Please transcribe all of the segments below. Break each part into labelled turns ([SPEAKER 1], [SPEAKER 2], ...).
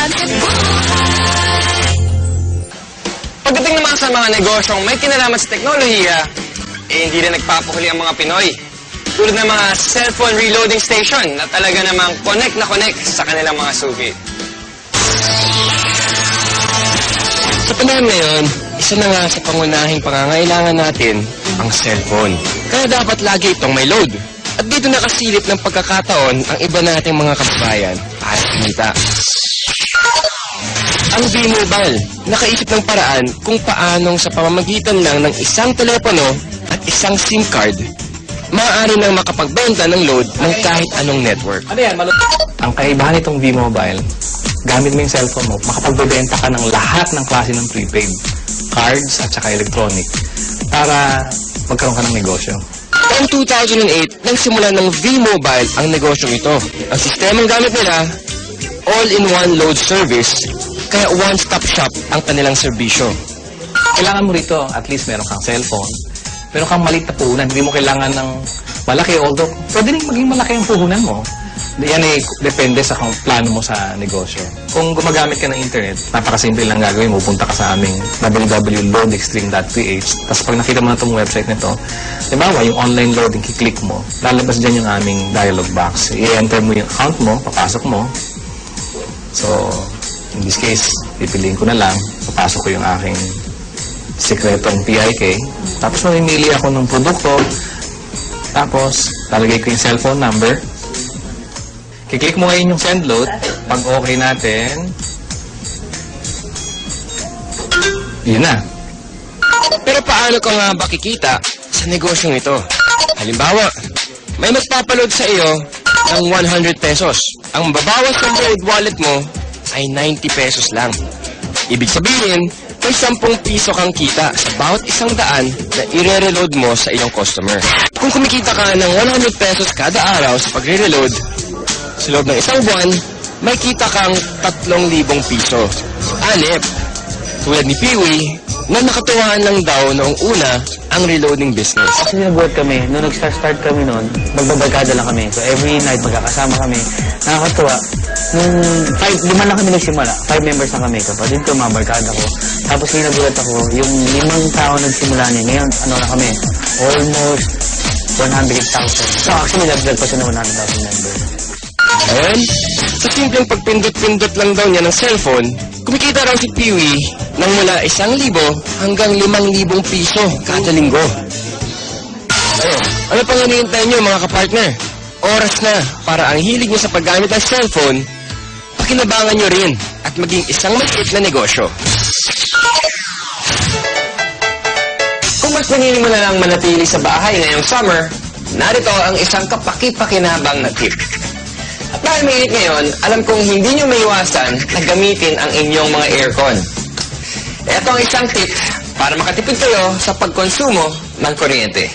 [SPEAKER 1] Hanap buhay.
[SPEAKER 2] Pagdating naman sa mga negosyong may kinalaman sa teknolohiya, hindi na nagpapahuli ang mga Pinoy. Tulad ng mga cellphone reloading station na talaga namang connect na connect sa kanilang mga suki. Sa panahon ngayon, isa na nga sa pangunahing pangangailangan natin ang cellphone. Kaya dapat lagi itong may load. At dito nakasilip ng pagkakataon ang iba nating mga kababayan para kumita. Ang V-Mobile, nakaisip ng paraan kung paanong sa pamamagitan lang ng isang telepono at isang SIM card, maaari nang makapagbenta ng load ng kahit anong network.
[SPEAKER 3] Ang kaibahan nitong V-Mobile, gamit mo yung cellphone mo, makapagbebenta ka ng lahat ng klase ng prepaid, cards at saka electronic, para magkaroon ka ng negosyo.
[SPEAKER 2] Taong 2008, nagsimula ng V-Mobile ang negosyong ito. Ang sistemang gamit nila, all-in-one load service, kaya one-stop shop ang kanilang serbisyo.
[SPEAKER 3] Kailangan mo rito, at least meron kang cellphone, meron kang maliit na puhunan, hindi mo kailangan ng malaki, although pwede rin maging malaki ang puhunan mo. Yan ay depende sa kung plano mo sa negosyo. Kung gumagamit ka ng internet, napakasimple lang gagawin mo. Punta ka sa aming www.loadextreme.ph. Tapos pag nakita mo na itong website nito, diba, yung online loading, kiklik mo, lalabas dyan yung aming dialog box. I-enter mo yung account mo, papasok mo. So, in this case, pipiliin ko na lang, papasok ko yung aking sekretong PIK. Tapos mamimili ako ng produkto. Tapos, lalagay ko yung cellphone number. Kiklik mo ngayon yung send load. Pag okay natin, yun na.
[SPEAKER 2] Pero paano ka nga ba kikita sa negosyong ito? Halimbawa, may magpapaload sa iyo ng 100 pesos. Ang babawas ng load wallet mo ay 90 pesos lang. Ibig sabihin, may 10 piso kang kita sa bawat 100 na i-reload mo sa iyong customer. Kung kumikita ka ng 100 pesos kada araw sa pagre-reload, sa loob ng isang buwan, may kita kang 3,000 piso. Anip, tulad ni Peewee, na nakatuwaan lang daw noong una ang reloading business.
[SPEAKER 4] Actually, nabuhat kami. Nung nag-start kami noon, magbabarkada lang kami. So, every night, magkakasama kami. Nakakatuwa. Nung 5 lang kami nagsimula. 5 members na kami. Kapatid ko, mga barkada ko. Tapos, yung nagulat ako, yung 5 tao nagsimula niya. Ngayon, ano na kami? Almost 100,000. So, actually, nag-vlog pa siya ng 100,000 members.
[SPEAKER 2] Ayun, sa simpleng pagpindot-pindot lang daw niya ng cellphone, kumikita raw si Peewee ng mula 1,000 hanggang 5,000 piso kada linggo. Ayun, ano pang hinihintay niyo mga kapartner? Oras na para ang hilig niyo sa paggamit ng cellphone, pakinabangan niyo rin at maging isang maliit na negosyo. Kung mas pinili mo na lang manatili sa bahay ngayong summer, narito ang isang kapaki-pakinabang na tip. At dahil mainit ngayon, alam kong hindi nyo maiwasan na gamitin ang inyong mga aircon. Ito ang isang tip para makatipid kayo sa pagkonsumo ng kuryente.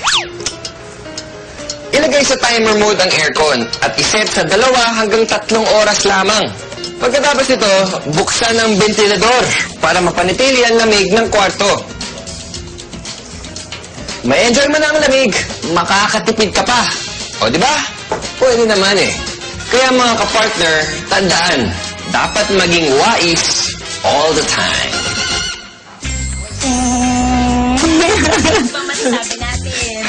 [SPEAKER 2] Ilagay sa timer mode ang aircon at iset sa 2 hanggang 3 oras lamang. Pagkatapos nito, buksan ang ventilador para mapanatili ang lamig ng kwarto. May enjoy mo na ang lamig, makakatipid ka pa. O, di ba? Pwede naman eh. Kaya mga kapartner, tandaan, dapat maging wais all the time.
[SPEAKER 1] Ano ba masasabi natin?